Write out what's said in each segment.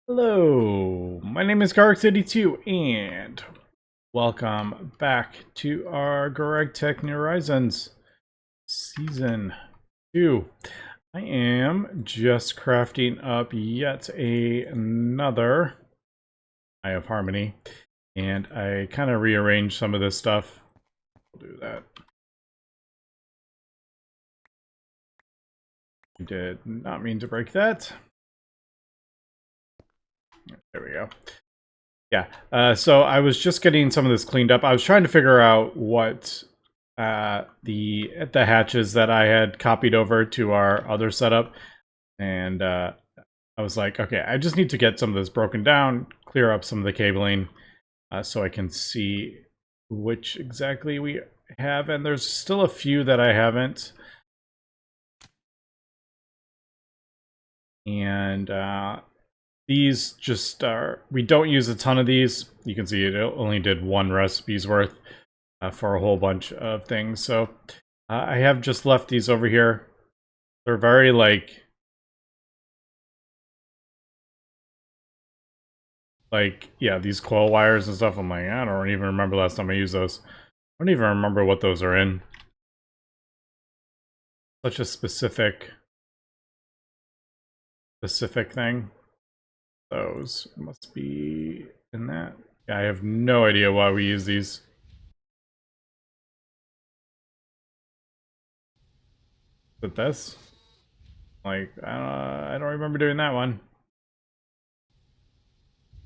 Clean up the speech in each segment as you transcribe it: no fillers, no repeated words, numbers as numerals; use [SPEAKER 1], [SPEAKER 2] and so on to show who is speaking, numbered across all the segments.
[SPEAKER 1] Hello, my name is GregTech and welcome back to our GregTech New Horizons Season 2. I am just crafting up yet another Eye of Harmony, and I kind of rearranged some of this stuff. We'll do that. I did not mean to break that. There we go. Yeah, so I was just getting some of this cleaned up. I was trying to figure out what the hatches that I had copied over to our other setup, and I was like, okay, I just need to get some of this broken down, clear up some of the cabling, so I can see which exactly we have, and there's still a few that I haven't. And these just are, we don't use a ton of these. You can see it only did one recipe's worth for a whole bunch of things. So I have just left these over here. They're very yeah, these coil wires and stuff. I'm like, I don't even remember last time I used those. I don't even remember what those are in. Such a specific thing. Those must be in that. Yeah, I have no idea why we use these. But this? Like, I don't remember doing that one.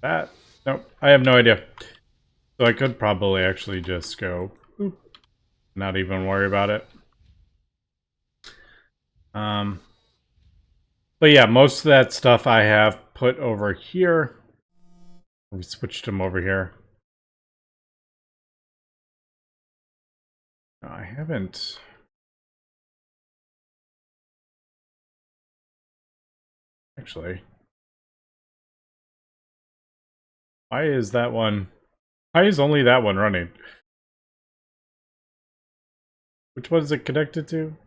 [SPEAKER 1] That? Nope, I have no idea. So I could probably actually just go, boop, not even worry about it. But yeah, most of that stuff I have put over here. We switched them over here. No, I haven't. Actually. Why is that one? Why is only that one running? Which one is it connected to?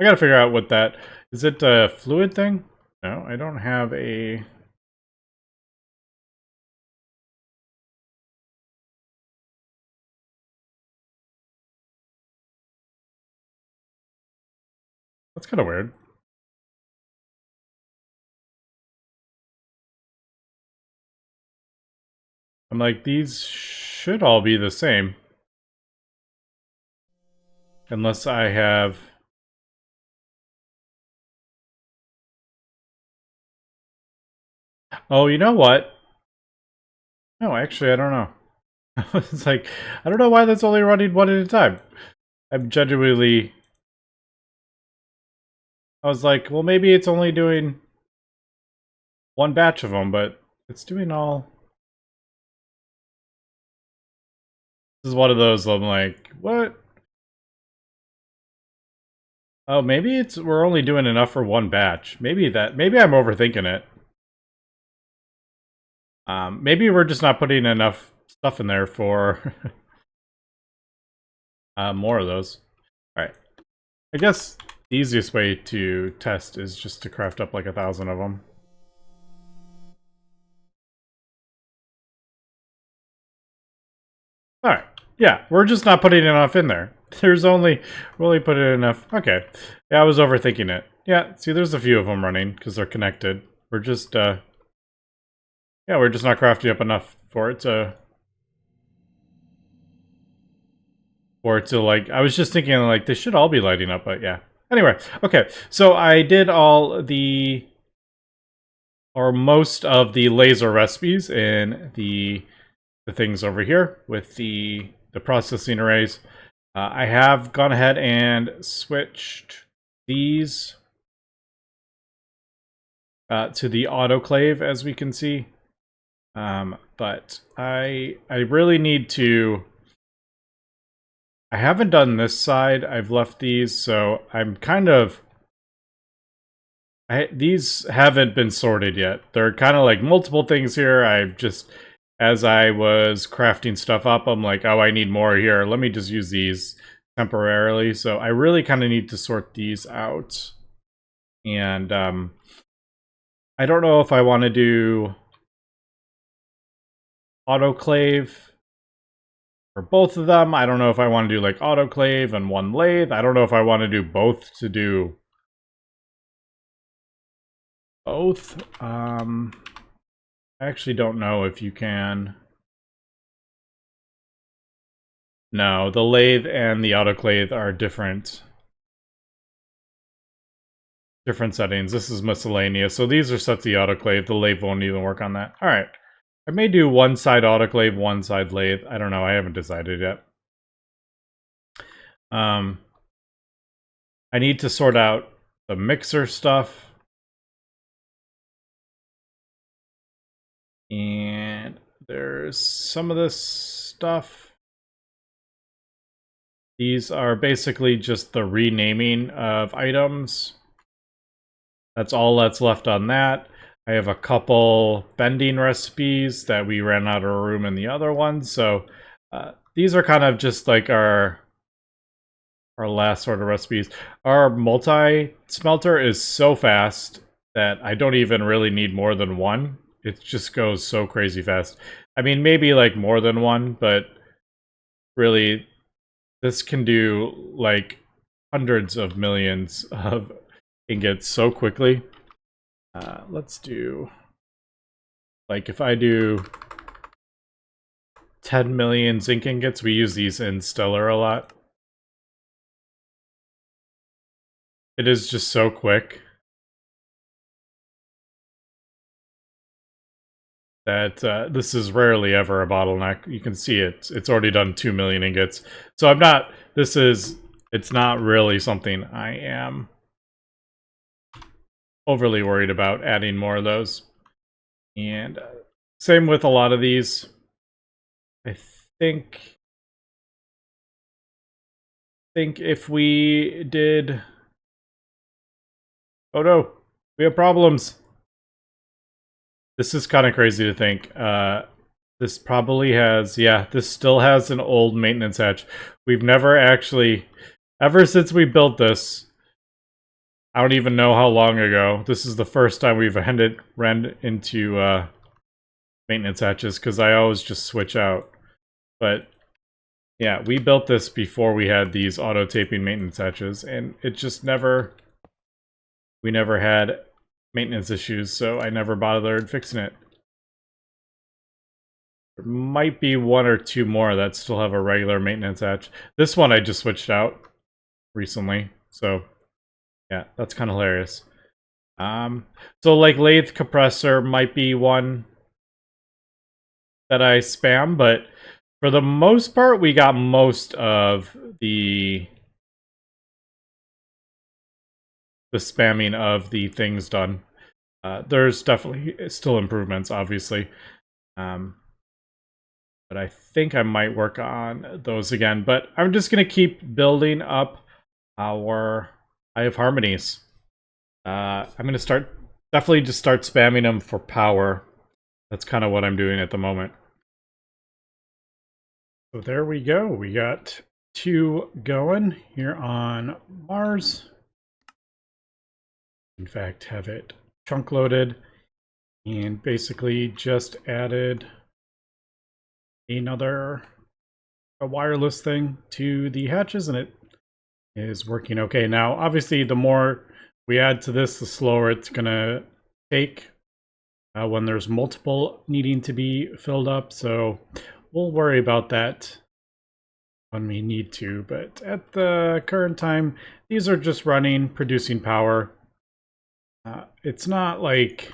[SPEAKER 1] I gotta figure out what that... Is it a fluid thing? No, I don't have a... That's kind of weird. I'm like, these should all be the same. Unless I have... Oh, you know what? No, actually, I don't know. It's like, I don't know why that's only running one at a time. I'm genuinely... I was like, well, maybe it's only doing one batch of them, but it's doing all... This is one of those, I'm like, what? Oh, maybe we're only doing enough for one batch. Maybe I'm overthinking it. Maybe we're just not putting enough stuff in there for more of those. Alright. I guess the easiest way to test is just to craft up like 1,000 of them. Alright. Yeah, we're just not putting enough in there. We're only putting enough. Okay. Yeah, I was overthinking it. Yeah, see, there's a few of them running because they're connected. We're just, yeah, we're just not crafting up enough for it to... like, I was just thinking, like, they should all be lighting up, but yeah. Anyway, okay, so I did all the... or most of the laser recipes in the things over here with the processing arrays. I have gone ahead and switched these to the autoclave, as we can see. But I really need to... I haven't done this side. I've left these, so I'm kind of... these haven't been sorted yet. There are kind of like multiple things here. I've just... As I was crafting stuff up, I'm like, oh, I need more here. Let me just use these. temporarily. So I really kind of need to sort these out. And I don't know if I want to do autoclave for both of them. I don't know if I want to do like autoclave and one lathe. I don't know if I want to do both to do both. I actually don't know if you can. No, the lathe and the autoclave are different settings. This is miscellaneous. So these are set to the autoclave. The lathe won't even work on that. All right. I may do one side autoclave, one side lathe. I don't know. I haven't decided yet. I need to sort out the mixer stuff. And there's some of this stuff. These are basically just the renaming of items. That's all that's left on that. I have a couple bending recipes that we ran out of room in the other ones. So these are kind of just like our last sort of recipes. Our multi-smelter is so fast that I don't even really need more than one. It just goes so crazy fast. I mean, maybe like more than one, but really this can do like hundreds of millions of ingots so quickly. Let's do, like if I do 10 million zinc ingots, we use these in Stellar a lot. It is just so quick that this is rarely ever a bottleneck. You can see it's already done 2 million ingots. So I'm not, it's not really something I am overly worried about adding more of those. And same with a lot of these. I think if we did... Oh no, we have problems. This is kind of crazy to think. This probably has... Yeah, this still has an old maintenance hatch. We've never actually... Ever since we built this, I don't even know how long ago. This is the first time we've ran into maintenance hatches, because I always just switch out. But yeah, we built this before we had these auto-taping maintenance hatches, and it just never... We never had maintenance issues, so I never bothered fixing it. There might be one or two more that still have a regular maintenance hatch. This one I just switched out recently, so yeah, that's kind of hilarious. So like lathe compressor might be one that I spam, but for the most part, we got most of the spamming of the things done. There's definitely still improvements, obviously. But I think I might work on those again. But I'm just going to keep building up our Eye of Harmonies. I'm going to definitely just start spamming them for power. That's kind of what I'm doing at the moment. So there we go. We got 2 going here on Mars. In fact, have it chunk loaded and basically just added a wireless thing to the hatches, and it is working okay. Now, obviously, the more we add to this, the slower it's gonna take when there's multiple needing to be filled up. So we'll worry about that when we need to. But at the current time, these are just running, producing power. It's not like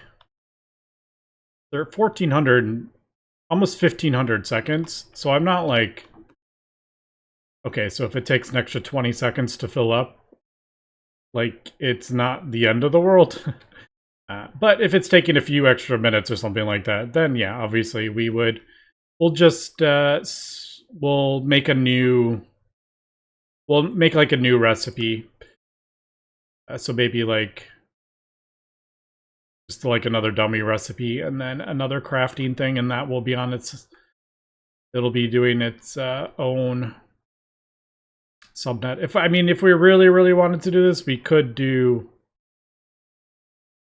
[SPEAKER 1] they're 1400, almost 1500 seconds. So I'm not like, okay, so if it takes an extra 20 seconds to fill up, like it's not the end of the world. But if it's taking a few extra minutes or something like that, then yeah, obviously we'll just, we'll make like a new recipe. So maybe like, just like another dummy recipe and then another crafting thing, and that will be on it'll be doing its own subnet. If we really wanted to do this, we could do.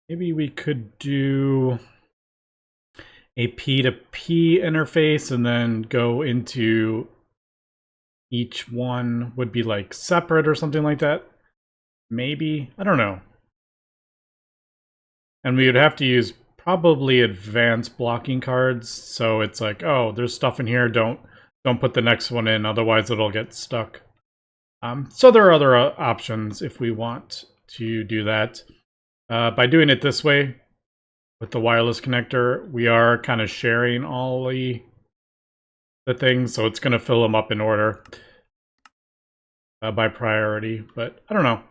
[SPEAKER 1] Maybe we could do a P2P interface and then go into each one would be like separate or something like that. Maybe. I don't know. And we would have to use probably advanced blocking cards. So it's like, oh, there's stuff in here. Don't put the next one in. Otherwise, it'll get stuck. So there are other options if we want to do that. By doing it this way, with the wireless connector, we are kind of sharing all the things, so it's going to fill them up in order by priority. But I don't know.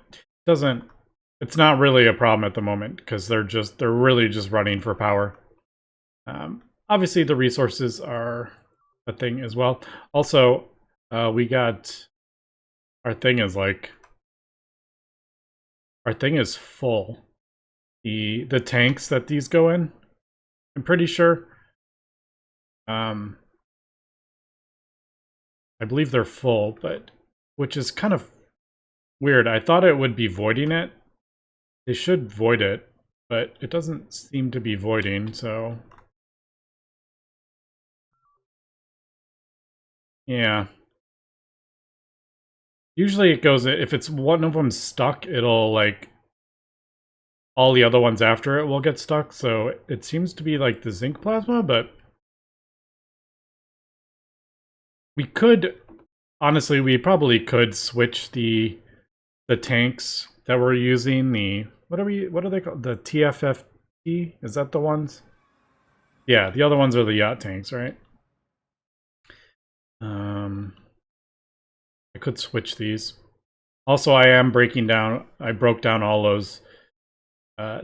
[SPEAKER 1] It's not really a problem at the moment because they're really just running for power. Obviously, the resources are a thing as well. Also, we got our thing is full. The tanks that these go in, I'm pretty sure. I believe they're full, but which is kind of weird. I thought it would be voiding it. They should void it, but it doesn't seem to be voiding, so yeah. Usually it goes, if it's one of them stuck, it'll like all the other ones after it will get stuck. So it seems to be like the zinc plasma, but we could, honestly, we probably could switch the tanks that we're using. What are they called? The TFFT? Is that the ones? Yeah, the other ones are the yacht tanks, right? I could switch these. Also, I broke down all those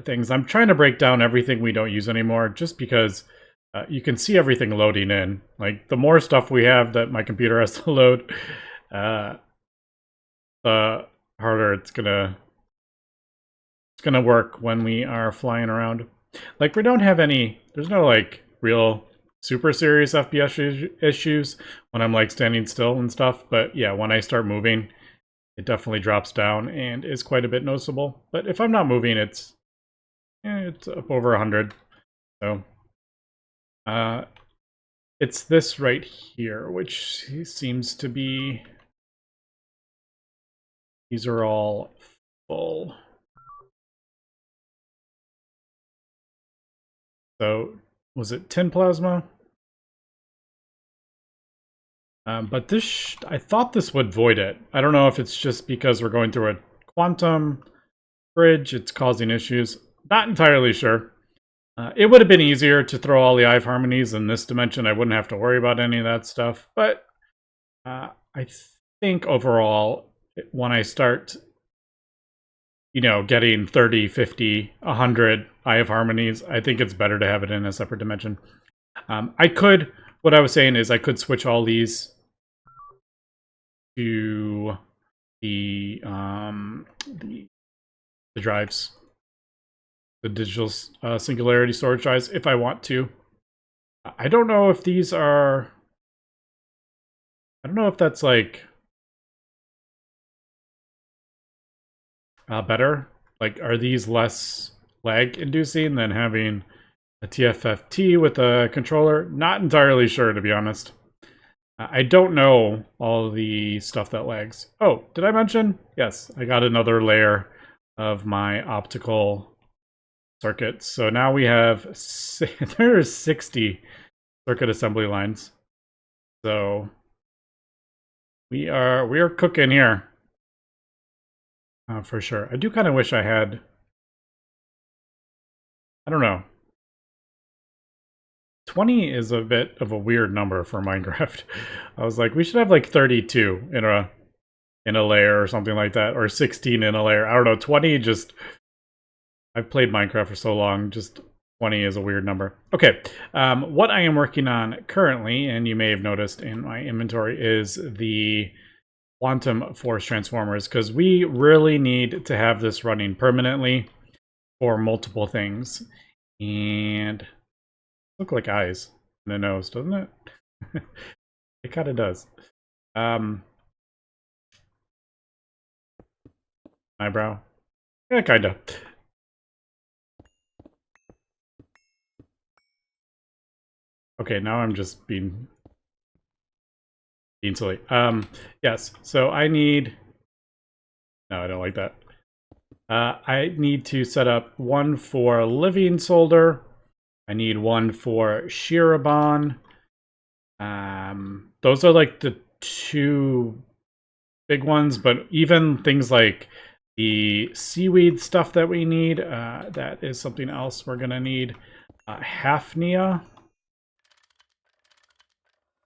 [SPEAKER 1] things. I'm trying to break down everything we don't use anymore just because you can see everything loading in. Like, the more stuff we have that my computer has to load, the harder it's gonna work when we are flying around. Like, we don't have there's no like real super serious FPS issues when I'm like standing still and stuff, but yeah, when I start moving, it definitely drops down and is quite a bit noticeable. But if I'm not moving, it's up over 100. So it's this right here, which seems to be, these are all full. So was it 10 plasma? But this, I thought this would void it. I don't know if it's just because we're going through a quantum bridge, it's causing issues. Not entirely sure. It would have been easier to throw all the IF harmonies in this dimension. I wouldn't have to worry about any of that stuff. But I think overall, when I start, getting 30, 50, 100 IF harmonies, I think it's better to have it in a separate dimension. What I was saying is I could switch all these to the drives, the digital singularity storage drives, if I want to. I don't know if these are, I don't know if that's like better. Like, are these less lag inducing than having a TFFT with a controller? Not entirely sure, to be honest. I don't know all the stuff that lags. Oh, did I mention? Yes, I got another layer of my optical circuits. So now we have, there's 60 circuit assembly lines. So we are cooking here. For sure. I do kind of wish I had, I don't know. 20 is a bit of a weird number for Minecraft. I was like, we should have like 32 in a layer or something like that, or 16 in a layer. I don't know, 20 just, I've played Minecraft for so long, just 20 is a weird number. Okay, what I am working on currently, and you may have noticed in my inventory, is the quantum force transformers, because we really need to have this running permanently for multiple things. And look like eyes in the nose, doesn't it? It kind of does. Eyebrow. Yeah, kinda. Okay, now I'm just being silly. Yes. So I need. No, I don't like that. I need to set up one for living solder. I need one for Shirabon. Those are like the two big ones, but even things like the seaweed stuff that we need, that is something else we're gonna need. Hafnia.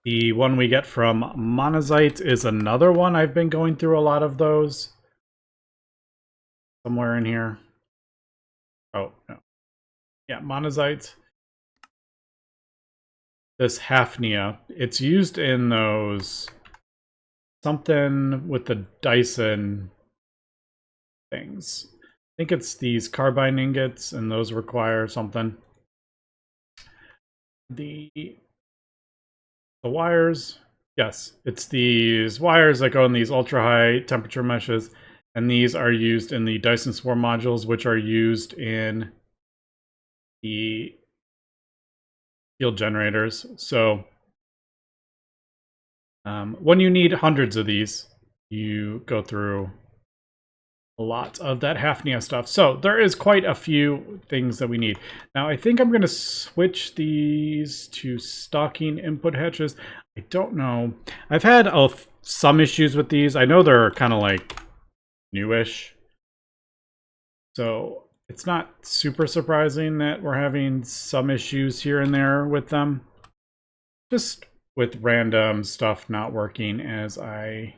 [SPEAKER 1] The one we get from Monazite is another one. I've been going through a lot of those. Somewhere in here. Oh, no. Yeah, Monazite. This Hafnia. It's used in those... something with the Dyson things. I think it's these carbine ingots, and those require something. The wires, yes, it's these wires that go in these ultra high temperature meshes, and these are used in the Dyson Swarm modules, which are used in the field generators. So when you need hundreds of these, you go through a lot of that Hafnia stuff. So there is quite a few things that we need. Now I think I'm going to switch these to stocking input hatches. I don't know. I've had some issues with these. I know they're kind of like newish. So it's not super surprising that we're having some issues here and there with them. Just with random stuff not working as I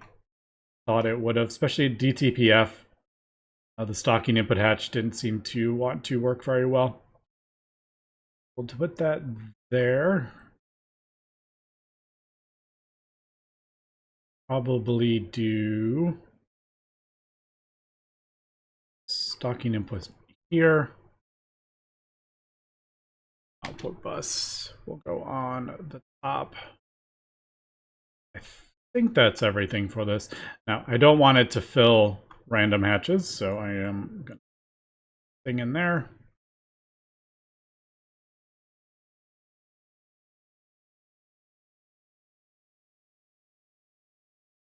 [SPEAKER 1] thought it would have, especially DTPF. The stocking input hatch didn't seem to want to work very well. We'll put that there. Probably do stocking input here. Output bus will go on the top. I think that's everything for this. Now, I don't want it to fill random hatches, so I am going to thing in there.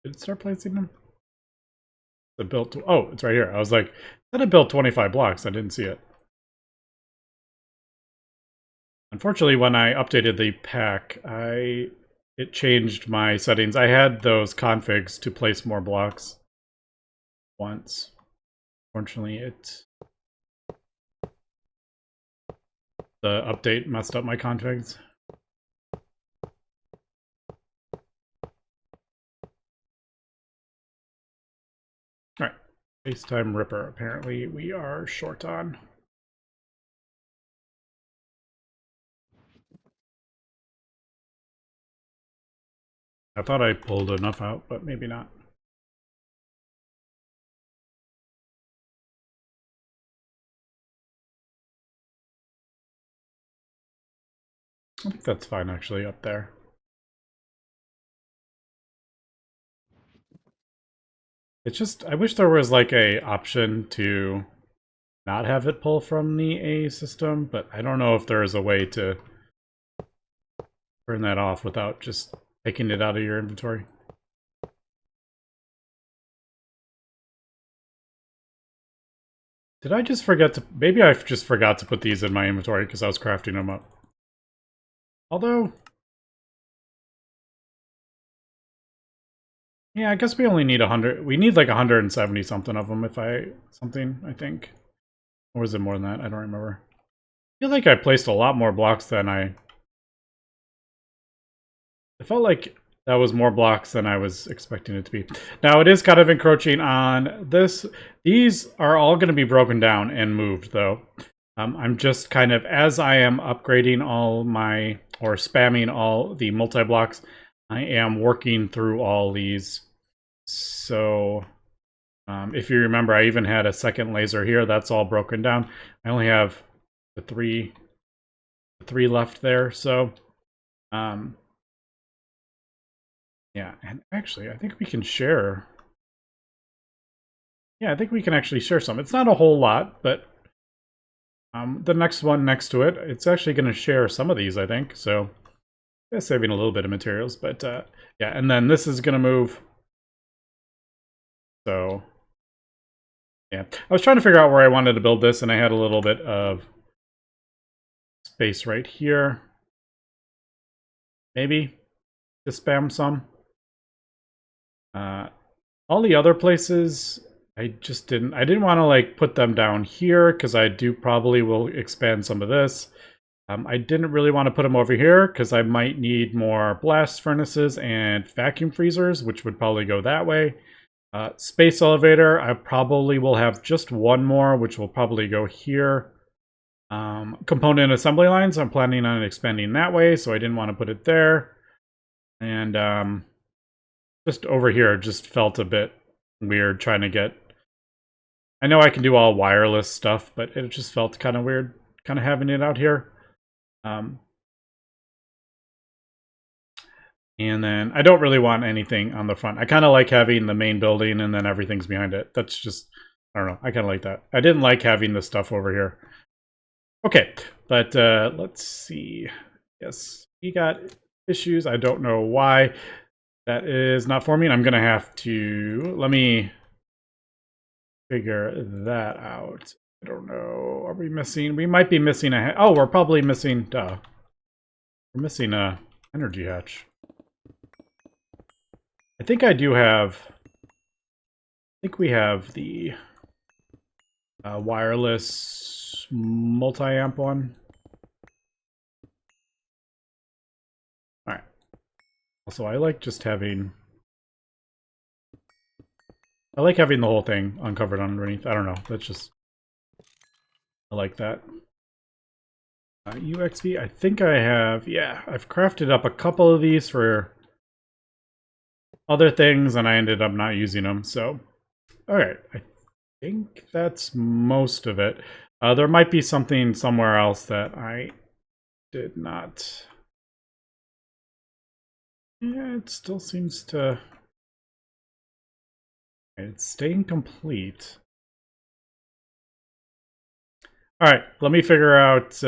[SPEAKER 1] Did it start placing them? The built. Oh, it's right here. I was like, I built 25 blocks. I didn't see it. Unfortunately, when I updated the pack, it changed my settings. I had those configs to place more blocks once. Fortunately, the update messed up my configs. Alright, FaceTime Ripper. Apparently we are short on. I thought I pulled enough out, but maybe not. I think that's fine actually up there. It's just, I wish there was like a option to not have it pull from the A system, but I don't know if there is a way to turn that off without just taking it out of your inventory. Did I just forget to... Maybe I just forgot to put these in my inventory because I was crafting them up. Although... Yeah, I guess we only need 100. We need like 170 something of them I think. Or was it more than that? I don't remember. I feel like I placed a lot more blocks than I felt like that was more blocks than I was expecting it to be. Now, it is kind of encroaching on this. These are all going to be broken down and moved, though. I'm just kind of, as I am upgrading all my, or spamming all the multi-blocks, I am working through all these. So, if you remember, I even had a second laser here. That's all broken down. I only have the three left there. So, yeah, and actually, I think we can share Yeah, I think we can actually share some. It's not a whole lot, but the next one next to it, it's actually going to share some of these, I think. So yeah, saving a little bit of materials, but yeah, and then this is going to move. So yeah, I was trying to figure out where I wanted to build this, and I had a little bit of space right here. Maybe to spam some. All the other places, I didn't want to like put them down here because I do probably will expand some of this. I didn't really want to put them over here because I might need more blast furnaces and vacuum freezers, which would probably go that way. Space elevator, I probably will have just one more, which will probably go here. Component assembly lines, I'm planning on expanding that way, so I didn't want to put it there. And just over here, just felt a bit weird trying to get... I know I can do all wireless stuff, but it just felt kind of weird kind of having it out here. And then I don't really want anything on the front. I kind of like having the main building and then everything's behind it. That's just, I don't know. I kind of like that. I didn't like having this stuff over here. Okay, but let's see. Yes, we got issues. I don't know why that is not forming. I'm going to have to, let me figure that out. I don't know. Are we missing? We might be missing a, oh, we're probably missing, duh. We're missing a energy hatch. I think I do have, I think we have the wireless multi-amp one. All right. Also, I like just having, I like having the whole thing uncovered underneath. I don't know. That's just, I like that. UXV, I think I have, yeah, I've crafted up a couple of these for other things and I ended up not using them. So, all right. I think that's most of it. There might be something somewhere else that I did not. Yeah, it still seems to... It's staying complete. All right, let me figure out...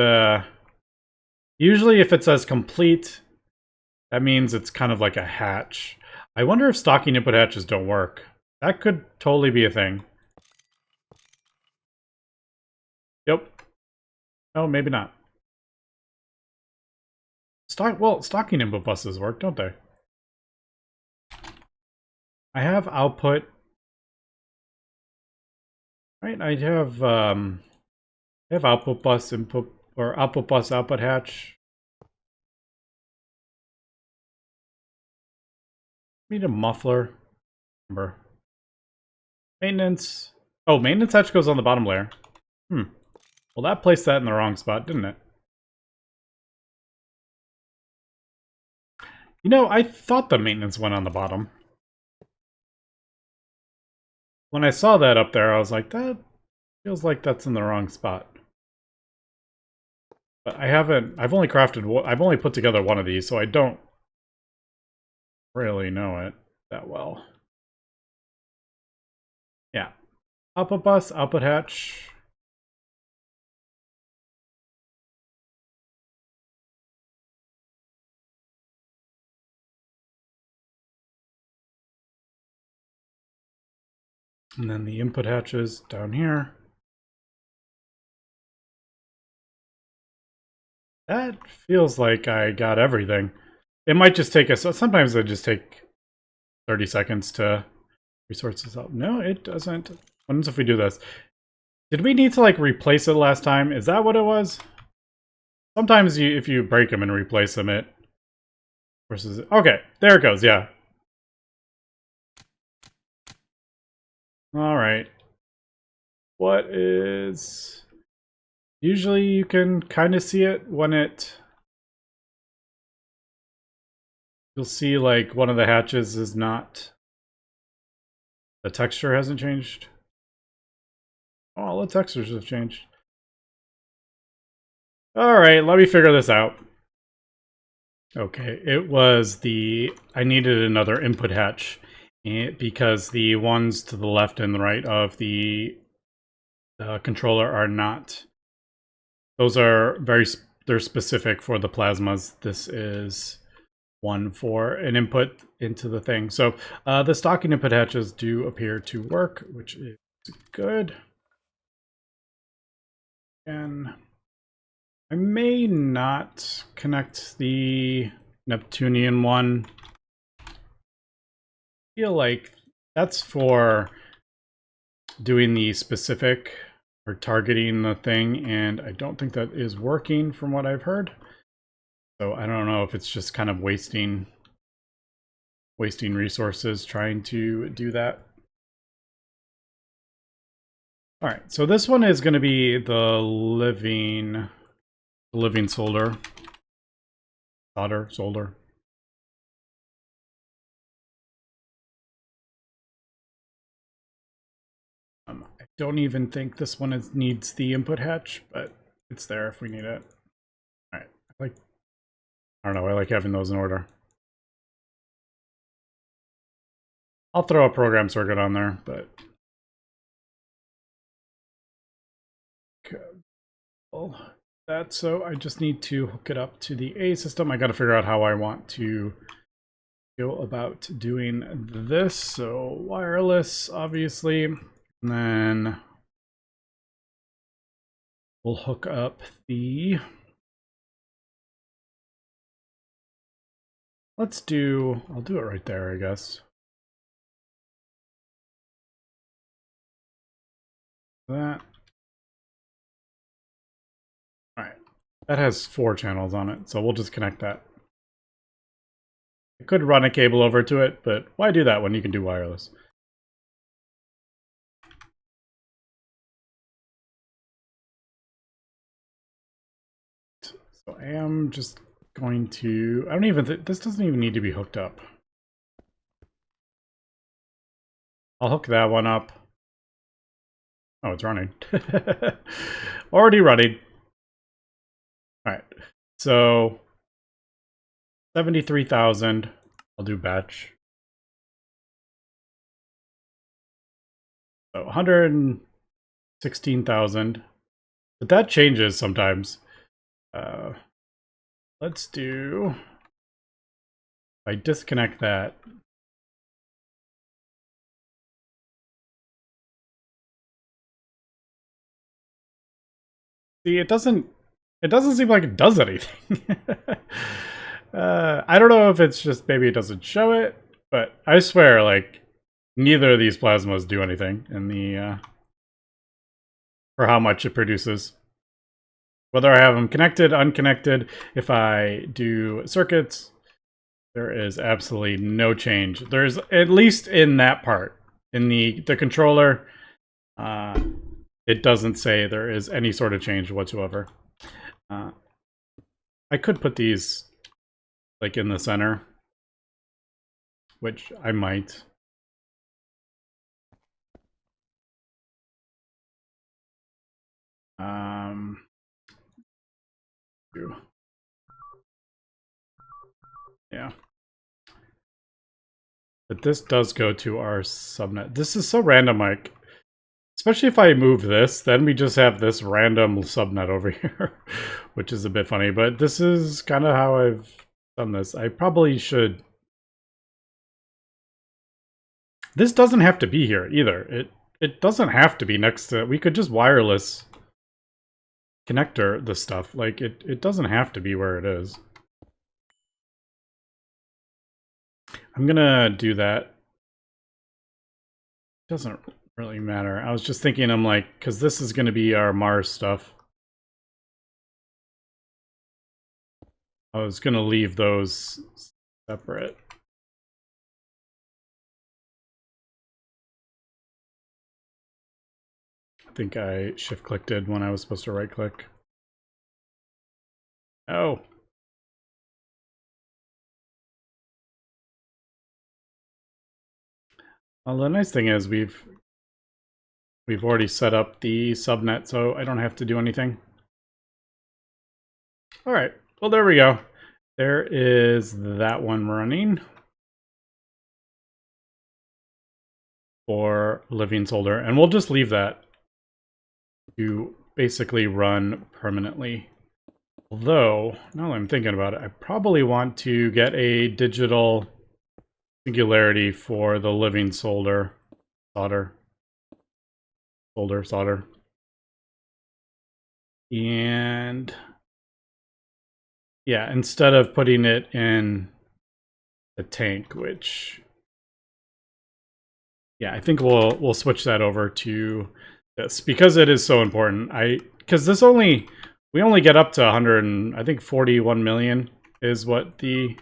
[SPEAKER 1] usually if it says complete, that means it's kind of like a hatch. I wonder if stocking input hatches don't work. That could totally be a thing. Yep. No, maybe not. Well, stocking input buses work, don't they? I have output. Right, I have output bus input or output bus output hatch. Need a muffler. Remember. Maintenance. Oh, maintenance hatch goes on the bottom layer. Well, that placed that in the wrong spot, didn't it? You know, I thought the maintenance went on the bottom. When I saw that up there, I was like, that feels like that's in the wrong spot. But I've only put together one of these, so I don't really know it that well. Yeah. Output bus, output hatch. And then the input hatches down here. That feels like I got everything. It might just take us, sometimes it just take 30 seconds to resort this out. No, it doesn't. What happens if we do this? Did we need to like replace it last time? Is that what it was? Sometimes if you break them and replace them, it versus, okay, there it goes, yeah. All right. What is... Usually you can kind of see it when it... You'll see like one of the hatches is not... The texture hasn't changed. Oh, all the textures have changed. All right, let me figure this out. Okay, it was the... I needed another input hatch. because the ones to the left and the right of the controller are not. Those are they're specific for the plasmas. This is one for an input into the thing. So the stocking input hatches do appear to work, which is good. And I may not connect the Neptunian one. I feel like that's for doing the specific or targeting the thing, and I don't think that is working from what I've heard. So I don't know if it's just kind of wasting resources trying to do that. All right, so this one is going to be the living solder. Solder. I don't even think this one needs the input hatch, but it's there if we need it. All right, I don't know, I like having those in order. I'll throw a program circuit on there, but that, so I just need to hook it up to the A system. I got to figure out how I want to go about doing this. So wireless, obviously, and then we'll hook up the, I'll do it right there, I guess. That. All right, that has 4 channels on it, so we'll just connect that. I could run a cable over to it, but why do that when you can do wireless? So I am just going to, I don't even, this doesn't even need to be hooked up. I'll hook that one up. Oh, it's running. Already running. All right, so 73,000. I'll do batch. So 116,000. But that changes sometimes. Let's do, if I disconnect that. See, it doesn't seem like it does anything. I don't know if it's just maybe it doesn't show it, but I swear, like, neither of these plasmas do anything in the for how much it produces. Whether I have them connected, unconnected, if I do circuits, there is absolutely no change. There's, at least in that part, in the controller, it doesn't say there is any sort of change whatsoever. I could put these like in the center, which I might. Yeah. But this does go to our subnet. This is so random, Mike. Especially if I move this, then we just have this random subnet over here, which is a bit funny. But this is kind of how I've done this. I probably should. This doesn't have to be here either. It doesn't have to be next to. We could just wireless connector the stuff. Like it doesn't have to be where it is. I'm gonna do that. Doesn't really matter. I was just thinking, I'm like, because this is gonna be our Mars stuff. I was gonna leave those separate. I think I shift clicked it when I was supposed to right click. Oh. Well, the nice thing is we've already set up the subnet, so I don't have to do anything. All right. Well, there we go. There is that one running. for living solder, and we'll just leave that to basically run permanently. Although, now that I'm thinking about it, I probably want to get a digital singularity for the living solder. Solder. And yeah, instead of putting it in the tank, which yeah, I think we'll switch that over to this because it is so important. Because this we only get up to 100 and I think 41 million is what the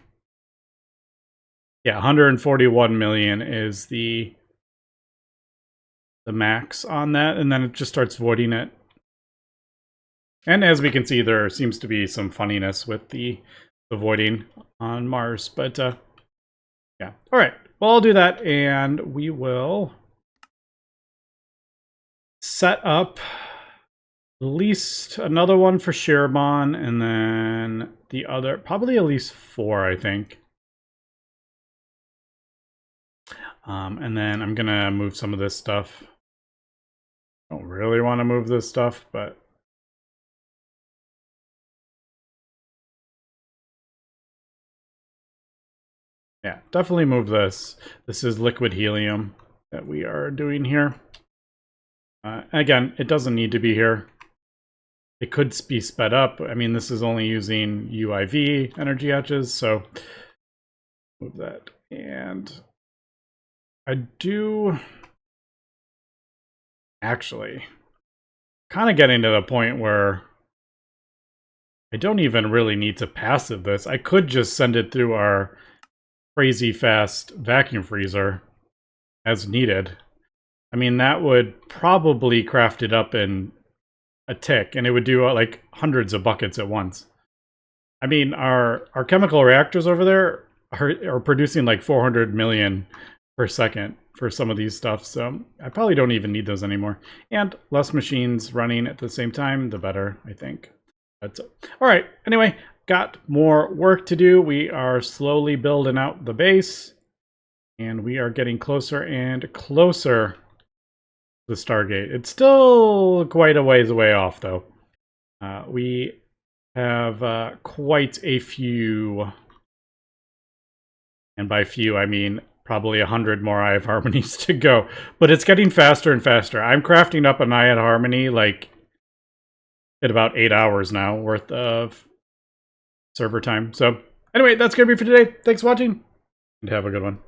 [SPEAKER 1] 141 million is the max on that, and then it just starts voiding it. And as we can see, there seems to be some funniness with the voiding on Mars, but yeah. All right, well, I'll do that, and we will set up at least another one for Shirabon, and then the other, probably at least 4, I think. And then I'm gonna move some of this stuff. I don't really want to move this stuff, but yeah, definitely move this. This is liquid helium that we are doing here. Again, it doesn't need to be here. It could be sped up. I mean, this is only using UIV energy hatches, so move that. And I do actually kind of getting to the point where I don't even really need to passive this. I could just send it through our crazy fast vacuum freezer as needed. I mean, that would probably craft it up in a tick, and it would do like hundreds of buckets at once. I mean, our chemical reactors over there are producing like 400 million per second for some of these stuff, so I probably don't even need those anymore. And less machines running at the same time, the better, I think. That's it. All right, anyway, got more work to do. We are slowly building out the base, and we are getting closer and closer to the Stargate. It's still quite a ways away off, though. We have quite a few, and by few I mean probably 100 more Eye of Harmonies to go, but it's getting faster and faster. I'm crafting up an Eye of Harmony like at about 8 hours now worth of server time. So anyway, that's gonna be for today. Thanks for watching, and have a good one.